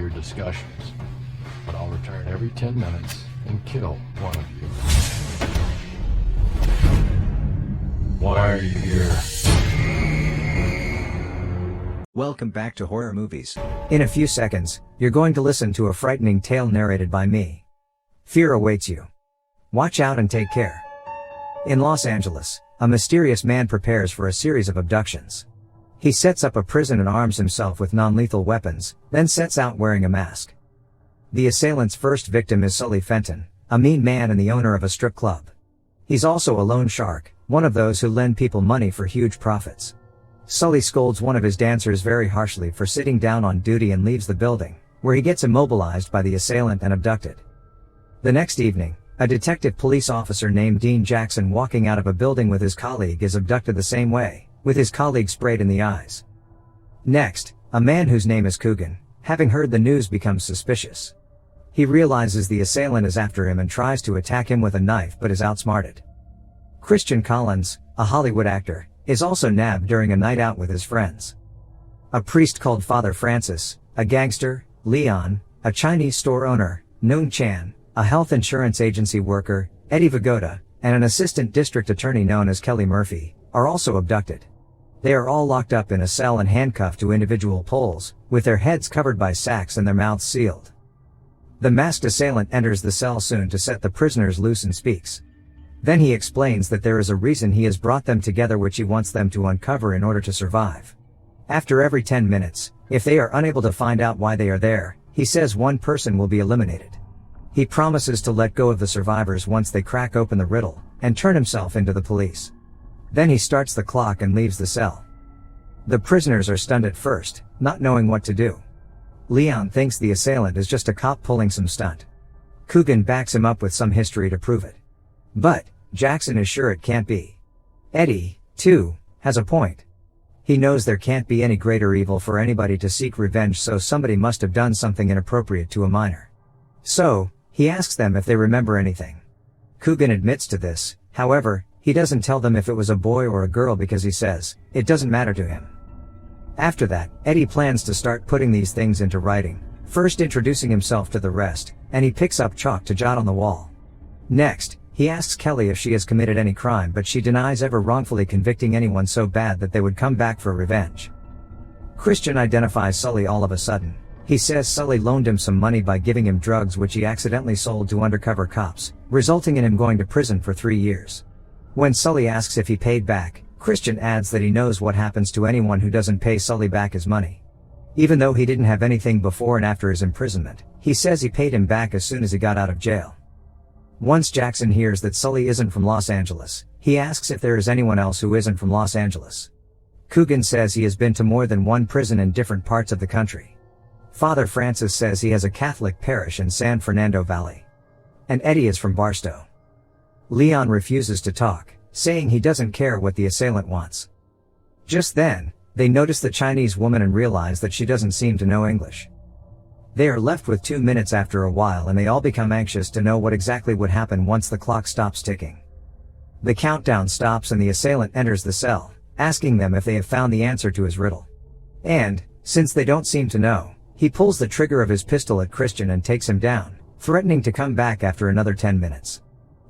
your discussions, but I'll return every 10 minutes and kill one of you. Why are you here? Welcome back to Horror Movies. In a few seconds, you're going to listen to a frightening tale narrated by me. Fear awaits you. Watch out and take care. In Los Angeles, a mysterious man prepares for a series of abductions. He sets up a prison and arms himself with non-lethal weapons, then sets out wearing a mask. The assailant's first victim is Sully Fenton, a mean man and the owner of a strip club. He's also a loan shark, one of those who lend people money for huge profits. Sully scolds one of his dancers very harshly for sitting down on duty and leaves the building, where he gets immobilized by the assailant and abducted. The next evening, a detective police officer named Dean Jackson walking out of a building with his colleague is abducted the same way, with his colleague sprayed in the eyes. Next, a man whose name is Coogan, having heard the news becomes suspicious. He realizes the assailant is after him and tries to attack him with a knife but is outsmarted. Christian Collins, a Hollywood actor, is also nabbed during a night out with his friends. A priest called Father Francis, a gangster, Leon, a Chinese store owner, Noon Chan, a health insurance agency worker, Eddie Vigoda, and an assistant district attorney known as Kelly Murphy, are also abducted. They are all locked up in a cell and handcuffed to individual poles, with their heads covered by sacks and their mouths sealed. The masked assailant enters the cell soon to set the prisoners loose and speaks. Then he explains that there is a reason he has brought them together which he wants them to uncover in order to survive. After every 10 minutes, if they are unable to find out why they are there, he says one person will be eliminated. He promises to let go of the survivors once they crack open the riddle, and turn himself into the police. Then he starts the clock and leaves the cell. The prisoners are stunned at first, not knowing what to do. Leon thinks the assailant is just a cop pulling some stunt. Coogan backs him up with some history to prove it. But Jackson is sure it can't be. Eddie, too, has a point. He knows there can't be any greater evil for anybody to seek revenge, so somebody must have done something inappropriate to a minor. So, he asks them if they remember anything. Coogan admits to this, however, he doesn't tell them if it was a boy or a girl because he says, it doesn't matter to him. After that, Eddie plans to start putting these things into writing, first introducing himself to the rest, and he picks up chalk to jot on the wall. Next, he asks Kelly if she has committed any crime, but she denies ever wrongfully convicting anyone so bad that they would come back for revenge. Christian identifies Sully all of a sudden. He says Sully loaned him some money by giving him drugs which he accidentally sold to undercover cops, resulting in him going to prison for 3 years. When Sully asks if he paid back, Christian adds that he knows what happens to anyone who doesn't pay Sully back his money. Even though he didn't have anything before and after his imprisonment, he says he paid him back as soon as he got out of jail. Once Jackson hears that Sully isn't from Los Angeles, he asks if there is anyone else who isn't from Los Angeles. Coogan says he has been to more than one prison in different parts of the country. Father Francis says he has a Catholic parish in San Fernando Valley. And Eddie is from Barstow. Leon refuses to talk, saying he doesn't care what the assailant wants. Just then, they notice the Chinese woman and realize that she doesn't seem to know English. They are left with 2 minutes after a while and they all become anxious to know what exactly would happen once the clock stops ticking. The countdown stops and the assailant enters the cell, asking them if they have found the answer to his riddle. And, since they don't seem to know, he pulls the trigger of his pistol at Christian and takes him down, threatening to come back after another 10 minutes.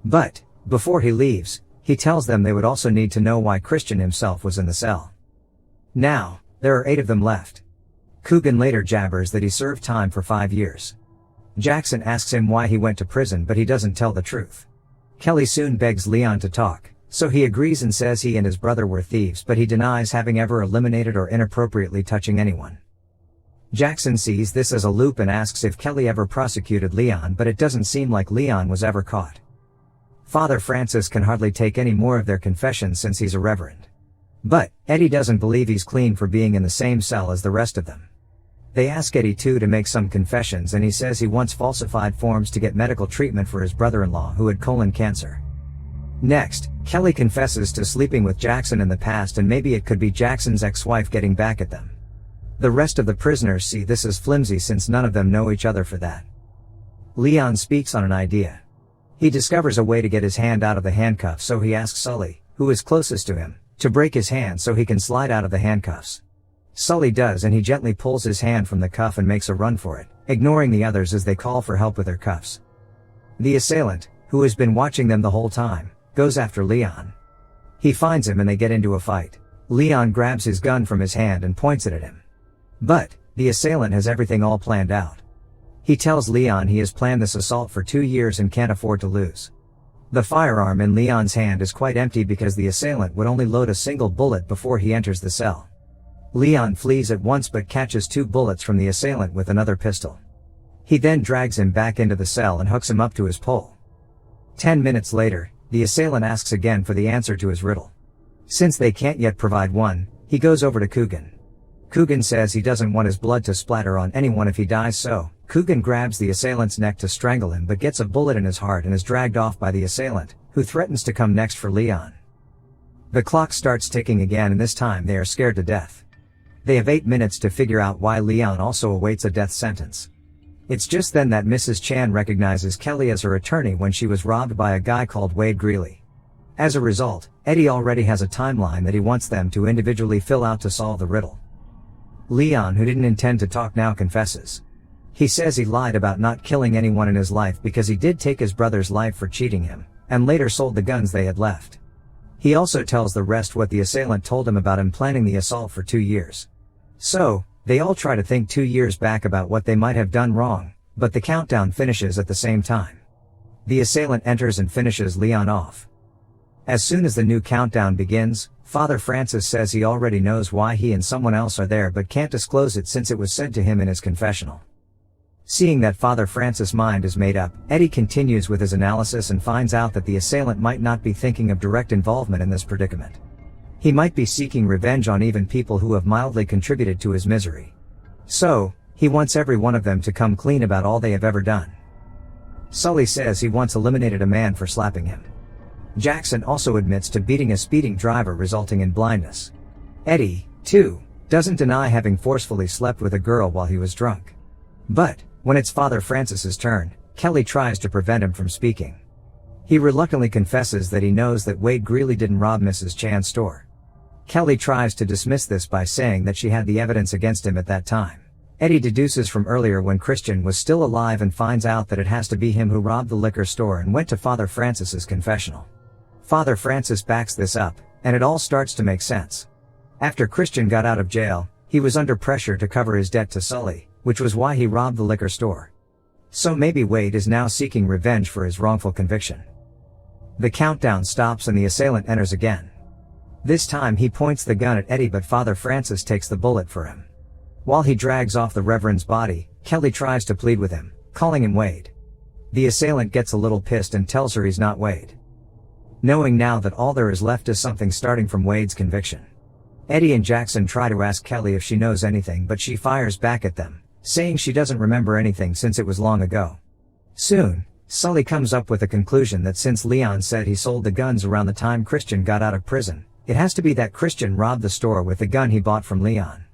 But, before he leaves, he tells them they would also need to know why Christian himself was in the cell. Now, there are 8 of them left. Coogan later jabbers that he served time for 5 years. Jackson asks him why he went to prison, but he doesn't tell the truth. Kelly soon begs Leon to talk, so he agrees and says he and his brother were thieves, but he denies having ever eliminated or inappropriately touching anyone. Jackson sees this as a loop and asks if Kelly ever prosecuted Leon, but it doesn't seem like Leon was ever caught. Father Francis can hardly take any more of their confessions since he's a reverend. But, Eddie doesn't believe he's clean for being in the same cell as the rest of them. They ask Eddie too to make some confessions and he says he once falsified forms to get medical treatment for his brother-in-law who had colon cancer. Next, Kelly confesses to sleeping with Jackson in the past and maybe it could be Jackson's ex-wife getting back at them. The rest of the prisoners see this as flimsy since none of them know each other for that. Leon speaks on an idea. He discovers a way to get his hand out of the handcuffs, so he asks Sully, who is closest to him, to break his hand so he can slide out of the handcuffs. Sully does, and he gently pulls his hand from the cuff and makes a run for it, ignoring the others as they call for help with their cuffs. The assailant, who has been watching them the whole time, goes after Leon. He finds him and they get into a fight. Leon grabs his gun from his hand and points it at him. But the assailant has everything all planned out. He tells Leon he has planned this assault for 2 years and can't afford to lose. The firearm in Leon's hand is quite empty because the assailant would only load a single bullet before he enters the cell. Leon flees at once but catches 2 bullets from the assailant with another pistol. He then drags him back into the cell and hooks him up to his pole. 10 minutes later, the assailant asks again for the answer to his riddle. Since they can't yet provide one, he goes over to Coogan. Coogan says he doesn't want his blood to splatter on anyone if he dies, so Coogan grabs the assailant's neck to strangle him but gets a bullet in his heart and is dragged off by the assailant, who threatens to come next for Leon. The clock starts ticking again, and this time they are scared to death. They have 8 minutes to figure out why Leon also awaits a death sentence. It's just then that Mrs. Chan recognizes Kelly as her attorney when she was robbed by a guy called Wade Greeley. As a result, Eddie already has a timeline that he wants them to individually fill out to solve the riddle. Leon, who didn't intend to talk, now confesses. He says he lied about not killing anyone in his life because he did take his brother's life for cheating him, and later sold the guns they had left. He also tells the rest what the assailant told him about him planning the assault for 2 years. So, they all try to think 2 years back about what they might have done wrong, but the countdown finishes at the same time. The assailant enters and finishes Leon off. As soon as the new countdown begins, Father Francis says he already knows why he and someone else are there but can't disclose it since it was said to him in his confessional. Seeing that Father Francis' mind is made up, Eddie continues with his analysis and finds out that the assailant might not be thinking of direct involvement in this predicament. He might be seeking revenge on even people who have mildly contributed to his misery. So, he wants every one of them to come clean about all they have ever done. Sully says he once eliminated a man for slapping him. Jackson also admits to beating a speeding driver resulting in blindness. Eddie, too, doesn't deny having forcefully slept with a girl while he was drunk. But, when it's Father Francis's turn, Kelly tries to prevent him from speaking. He reluctantly confesses that he knows that Wade Greeley didn't rob Mrs. Chan's store. Kelly tries to dismiss this by saying that she had the evidence against him at that time. Eddie deduces from earlier when Christian was still alive and finds out that it has to be him who robbed the liquor store and went to Father Francis's confessional. Father Francis backs this up, and it all starts to make sense. After Christian got out of jail, he was under pressure to cover his debt to Sully, which was why he robbed the liquor store. So maybe Wade is now seeking revenge for his wrongful conviction. The countdown stops and the assailant enters again. This time he points the gun at Eddie, but Father Francis takes the bullet for him. While he drags off the Reverend's body, Kelly tries to plead with him, calling him Wade. The assailant gets a little pissed and tells her he's not Wade. Knowing now that all there is left is something starting from Wade's conviction. Eddie and Jackson try to ask Kelly if she knows anything, but she fires back at them, saying she doesn't remember anything since it was long ago. Soon, Sully comes up with a conclusion that since Leon said he sold the guns around the time Christian got out of prison, it has to be that Christian robbed the store with the gun he bought from Leon.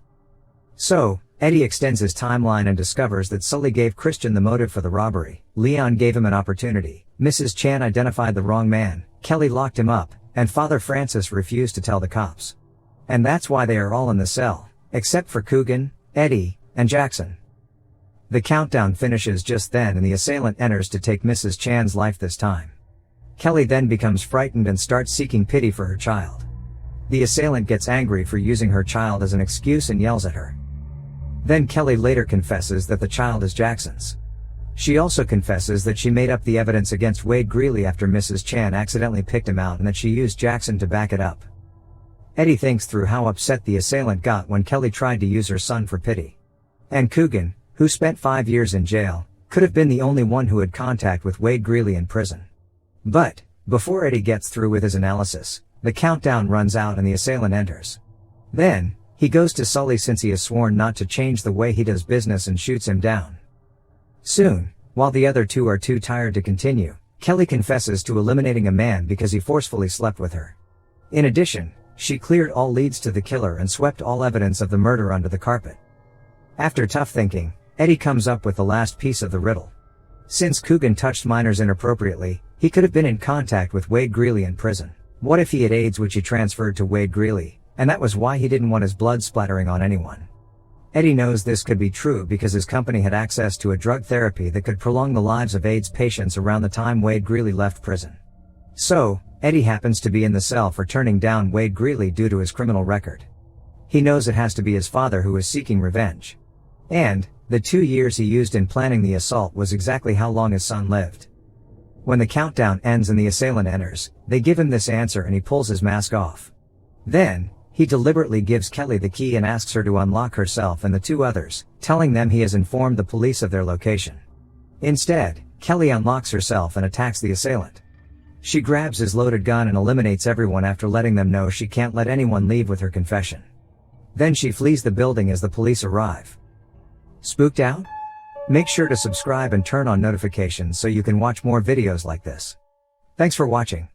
So, Eddie extends his timeline and discovers that Sully gave Christian the motive for the robbery, Leon gave him an opportunity, Mrs. Chan identified the wrong man, Kelly locked him up, and Father Francis refused to tell the cops. And that's why they are all in the cell, except for Coogan, Eddie, and Jackson. The countdown finishes just then and the assailant enters to take Mrs. Chan's life this time. Kelly then becomes frightened and starts seeking pity for her child. The assailant gets angry for using her child as an excuse and yells at her. Then Kelly later confesses that the child is Jackson's. She also confesses that she made up the evidence against Wade Greeley after Mrs. Chan accidentally picked him out and that she used Jackson to back it up. Eddie thinks through how upset the assailant got when Kelly tried to use her son for pity. And Coogan, who spent 5 years in jail, could have been the only one who had contact with Wade Greeley in prison. But, before Eddie gets through with his analysis, the countdown runs out and the assailant enters. Then, he goes to Sully since he has sworn not to change the way he does business and shoots him down. Soon, while the other two are too tired to continue, Kelly confesses to eliminating a man because he forcefully slept with her. In addition, she cleared all leads to the killer and swept all evidence of the murder under the carpet. After tough thinking, Eddie comes up with the last piece of the riddle. Since Coogan touched minors inappropriately, he could have been in contact with Wade Greeley in prison. What if he had AIDS which he transferred to Wade Greeley, and that was why he didn't want his blood splattering on anyone. Eddie knows this could be true because his company had access to a drug therapy that could prolong the lives of AIDS patients around the time Wade Greeley left prison. So, Eddie happens to be in the cell for turning down Wade Greeley due to his criminal record. He knows it has to be his father who is seeking revenge. And, the 2 years he used in planning the assault was exactly how long his son lived. When the countdown ends and the assailant enters, they give him this answer and he pulls his mask off. Then, he deliberately gives Kelly the key and asks her to unlock herself and the 2 others, telling them he has informed the police of their location. Instead, Kelly unlocks herself and attacks the assailant. She grabs his loaded gun and eliminates everyone after letting them know she can't let anyone leave with her confession. Then she flees the building as the police arrive. Spooked out? Make sure to subscribe and turn on notifications so you can watch more videos like this. Thanks for watching.